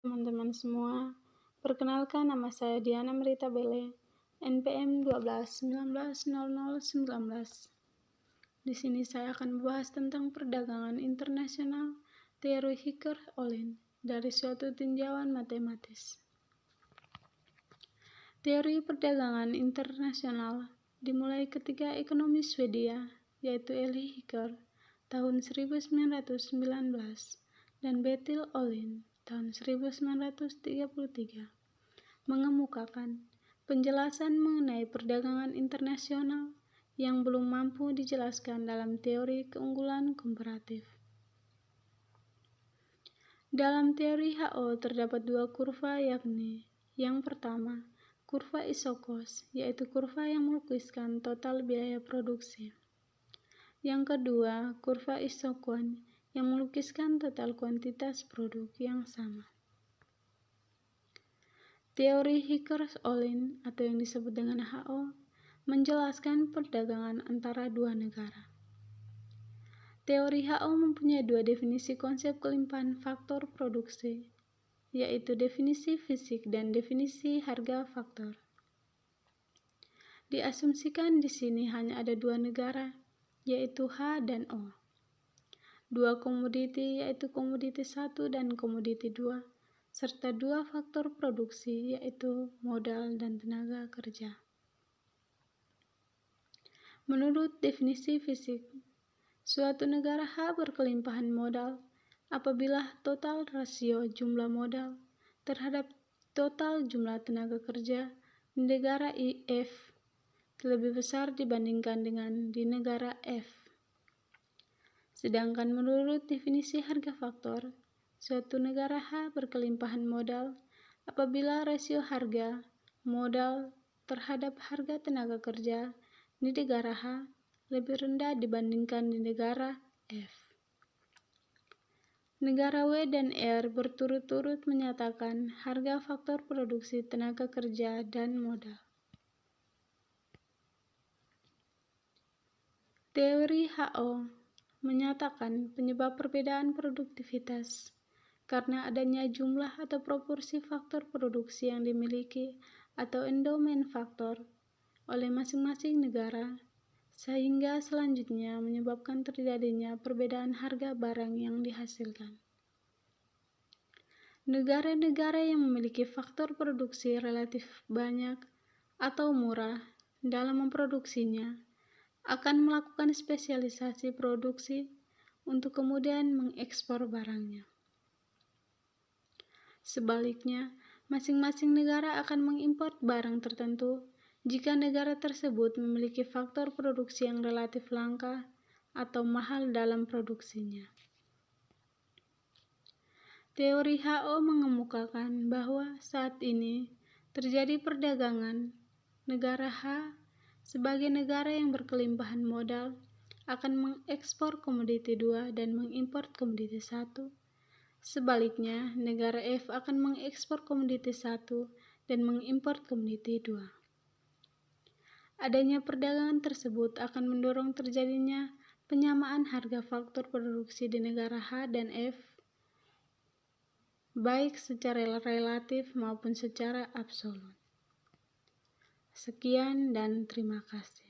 Teman-teman semua, perkenalkan nama saya Diana Merita Bele, NPM 12190019. Di sini saya akan membahas tentang perdagangan internasional, teori Hickert-Ollin dari suatu tinjauan matematis. Teori perdagangan internasional dimulai ketika ekonomis Swedia, yaitu Eli Hickert, tahun 1919, dan Bertil Ohlin, tahun 1933, mengemukakan penjelasan mengenai perdagangan internasional yang belum mampu dijelaskan dalam teori keunggulan komparatif. Dalam teori HO terdapat dua kurva, yakni yang pertama, kurva Isokos, yaitu kurva yang melukiskan total biaya produksi. Yang kedua, kurva Isokon, yang melukiskan total kuantitas produk yang sama. Teori Hickert-Ollin atau yang disebut dengan HO menjelaskan perdagangan antara dua negara. Teori HO mempunyai dua definisi konsep kelimpahan faktor produksi, yaitu definisi fisik dan definisi harga faktor. Diasumsikan di sini hanya ada dua negara, yaitu H dan O. Dua komoditi, yaitu komoditi 1 dan komoditi 2, serta dua faktor produksi, yaitu modal dan tenaga kerja. Menurut definisi fisik, suatu negara H berkelimpahan modal apabila total rasio jumlah modal terhadap total jumlah tenaga kerja di negara F lebih besar dibandingkan dengan di negara F. Sedangkan menurut definisi harga faktor, suatu negara H berkelimpahan modal apabila rasio harga modal terhadap harga tenaga kerja di negara H lebih rendah dibandingkan di negara F. Negara W dan R berturut-turut menyatakan harga faktor produksi tenaga kerja dan modal. Teori HO menyatakan penyebab perbedaan produktivitas karena adanya jumlah atau proporsi faktor produksi yang dimiliki atau endowment faktor oleh masing-masing negara, sehingga selanjutnya menyebabkan terjadinya perbedaan harga barang yang dihasilkan. Negara-negara yang memiliki faktor produksi relatif banyak atau murah dalam memproduksinya akan melakukan spesialisasi produksi untuk kemudian mengekspor barangnya. Sebaliknya, masing-masing negara akan mengimpor barang tertentu jika negara tersebut memiliki faktor produksi yang relatif langka atau mahal dalam produksinya. Teori HO mengemukakan bahwa saat ini terjadi perdagangan negara H sebagai negara yang berkelimpahan modal akan mengekspor komoditi 2 dan mengimpor komoditi 1. Sebaliknya, negara F akan mengekspor komoditi 1 dan mengimpor komoditi 2. Adanya perdagangan tersebut akan mendorong terjadinya penyamaan harga faktor produksi di negara H dan F, baik secara relatif maupun secara absolut. Sekian dan terima kasih.